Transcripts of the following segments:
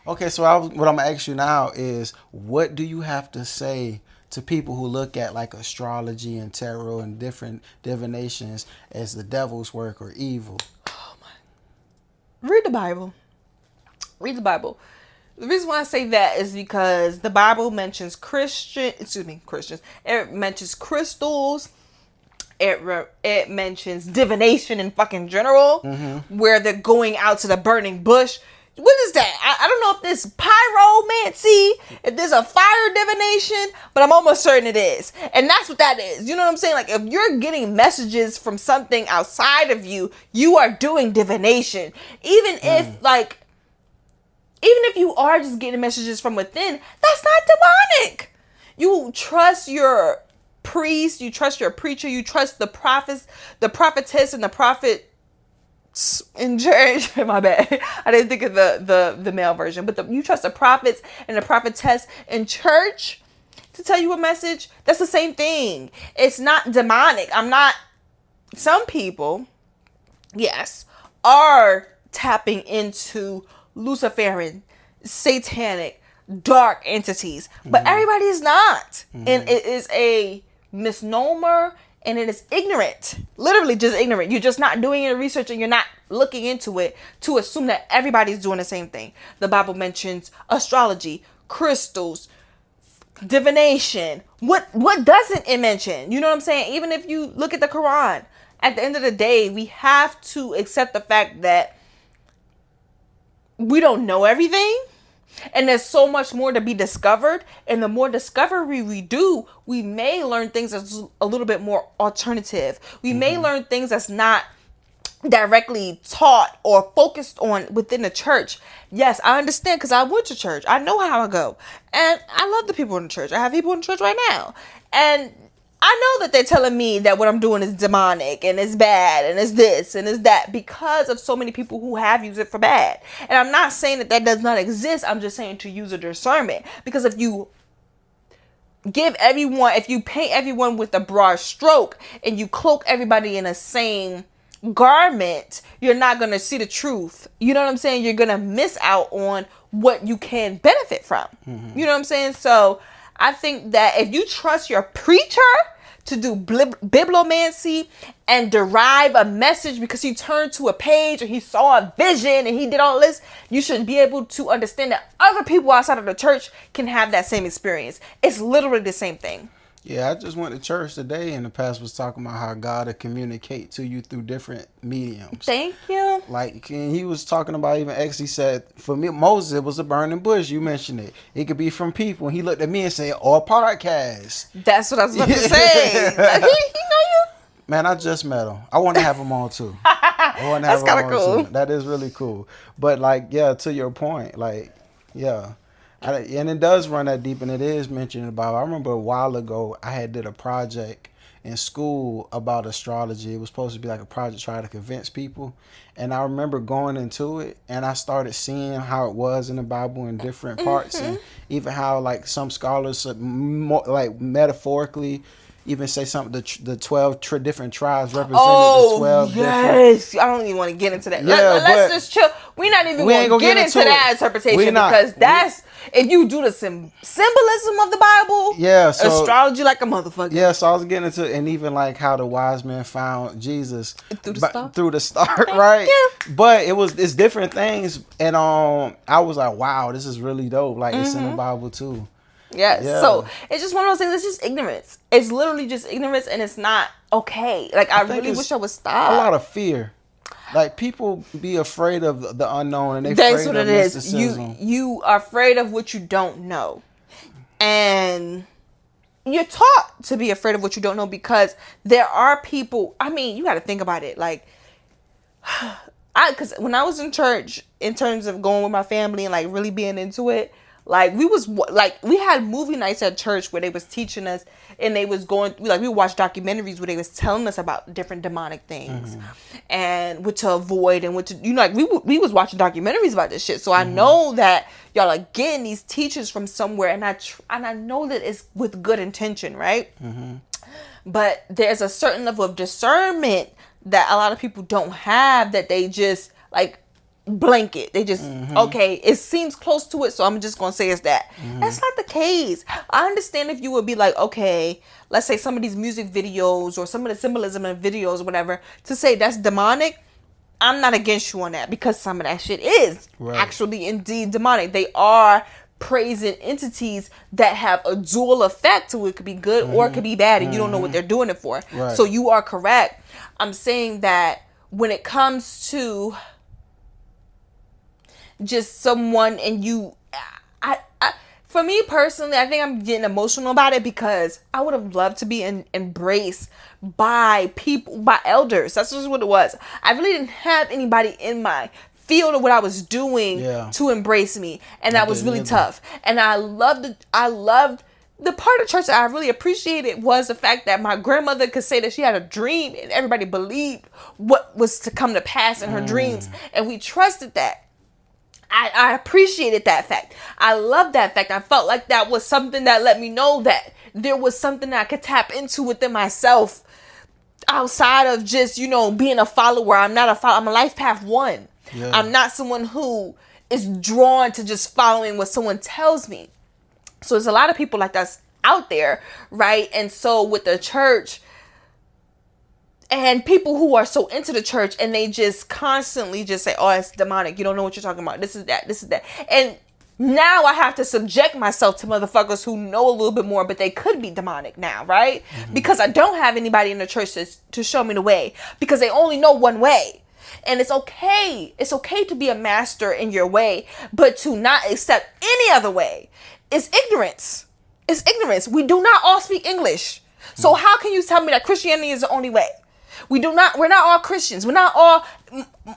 Okay, so what I'm gonna ask you now is, what do you have to say to people who look at like astrology and tarot and different divinations as the devil's work or evil? Read the Bible. Read the Bible. The reason why I say that is because the Bible mentions Christians. It mentions crystals. It mentions divination in fucking general, Mm-hmm. where they're going out to the burning bush. What is that? I don't know if this pyromancy, if there's a fire divination, but I'm almost certain it is. And that's what that is. You know what I'm saying? Like, if you're getting messages from something outside of you, you are doing divination. Even if you are just getting messages from within, that's not demonic. You trust your priest, you trust your preacher, you trust the prophets, the prophetess, and the prophet in church. My bad. I didn't think of the male version, but you trust the prophets and the prophetess in church to tell you a message. That's the same thing. It's not demonic. Some people, yes, are tapping into Luciferian, satanic, dark entities, but everybody is not. And it is a misnomer, and it is ignorant. Literally just ignorant. You're just not doing your research, and you're not looking into it to assume that everybody's doing the same thing. The Bible mentions astrology, crystals, divination. What doesn't it mention? You know what I'm saying? Even if you look at the Quran, at the end of the day, we have to accept the fact that we don't know everything, and there's so much more to be discovered. And the more discovery we do, we may learn things that's a little bit more alternative. We may learn things that's not directly taught or focused on within the church. Yes, I understand, because I went to church. I know how I go, and I love the people in the church. I have people in the church right now, and I know that they're telling me that what I'm doing is demonic and it's bad and it's this and it's that, because of so many people who have used it for bad. And I'm not saying that that does not exist. I'm just saying to use a discernment, because if you if you paint everyone with a broad stroke and you cloak everybody in the same garment, you're not going to see the truth. You know what I'm saying? You're going to miss out on what you can benefit from. You know what I'm saying? So I think that if you trust your preacher to do bibliomancy and derive a message because he turned to a page or he saw a vision and he did all this, you should be able to understand that other people outside of the church can have that same experience. It's literally the same thing. Yeah, I just went to church today, and the pastor was talking about how God will communicate to you through different mediums. Thank you. Like, and he was talking about even X. He said, for me, Moses, it was a burning bush. You mentioned it. It could be from people. And he looked at me and said, or podcast. That's what I was about to say. He know you. Man, I just met him. I want to have him on too. I want to have That's him kind of on cool. too. That is really cool. But like, yeah, to your point, like, yeah. And it does run that deep, and it is mentioned about. I remember a while ago I had did a project in school about astrology. It was supposed to be like a project trying to convince people, and I remember going into it, and I started seeing how it was in the Bible in different parts, and even how like some scholars, like metaphorically, even say something the 12 different tribes represented the 12 yes. different. I don't even want to get into that. Yeah, Let's just chill. We're not even going to get into that interpretation, because that's if you do the symbolism of the Bible. Yeah, so astrology like a motherfucker. Yeah, so I was getting into it, and even like how the wise men found Jesus through the star, right? But it's different things, and I was like, wow, this is really dope. Like it's in the Bible too. Yes. Yeah. So it's just one of those things. It's just ignorance. It's literally just ignorance, and it's not okay. Like I really wish I would stop. A lot of fear. Like people be afraid of the unknown, and that's what it is. You are afraid of what you don't know, and you're taught to be afraid of what you don't know, because there are people. I mean, you got to think about it. Like, because when I was in church, in terms of going with my family and like really being into it, like we had movie nights at church where they was teaching us, and they was going like we watched documentaries where they was telling us about different demonic things and what to avoid and what to like we was watching documentaries about this shit. So I know that y'all are getting these teachings from somewhere, and I know that it's with good intention, right? But there's a certain level of discernment that a lot of people don't have, that they just like blanket. They just, okay, it seems close to it, so I'm just gonna say it's that. That's not the case. I understand if you would be like, okay, let's say some of these music videos or some of the symbolism in videos or whatever, to say that's demonic. I'm not against you on that, because some of that shit is actually indeed demonic. They are praising entities that have a dual effect, so it could be good or it could be bad, and you don't know what they're doing it for. So you are correct. I'm saying that when it comes to just someone, and you, for me personally, I think I'm getting emotional about it, because I would have loved to be embraced by people, by elders. That's just what it was. I really didn't have anybody in my field of what I was doing to embrace me, and that was really tough. And I loved the part of church that I really appreciated was the fact that my grandmother could say that she had a dream, and everybody believed what was to come to pass in her dreams, and we trusted that. I appreciated that fact. I love that fact. I felt like that was something that let me know that there was something that I could tap into within myself, outside of just, being a follower. I'm not a follower. I'm a life path one. I'm not someone who is drawn to just following what someone tells me. So there's a lot of people like us out there, right? And so with the church, and people who are so into the church, and they just constantly just say, oh, it's demonic. You don't know what you're talking about. This is that. This is that. And now I have to subject myself to motherfuckers who know a little bit more, but they could be demonic now, right? Because I don't have anybody in the church to show me the way, because they only know one way. And it's okay. It's okay to be a master in your way, but to not accept any other way is ignorance. It's ignorance. We do not all speak English. So how can you tell me that Christianity is the only way? We're not all Christians. We're not all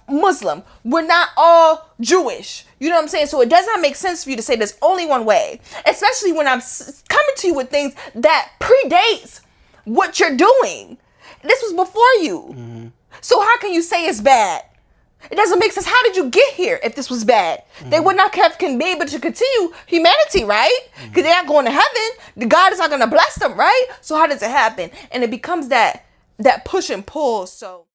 Muslim. We're not all Jewish. You know what I'm saying? So it does not make sense for you to say there's only one way, especially when I'm coming to you with things that predates what you're doing. This was before you. So how can you say it's bad? It doesn't make sense. How did you get here if this was bad? They would not have can be able to continue humanity, right? Because they're not going to heaven. The God is not going to bless them, right? So how does it happen? And it becomes that push and pull. So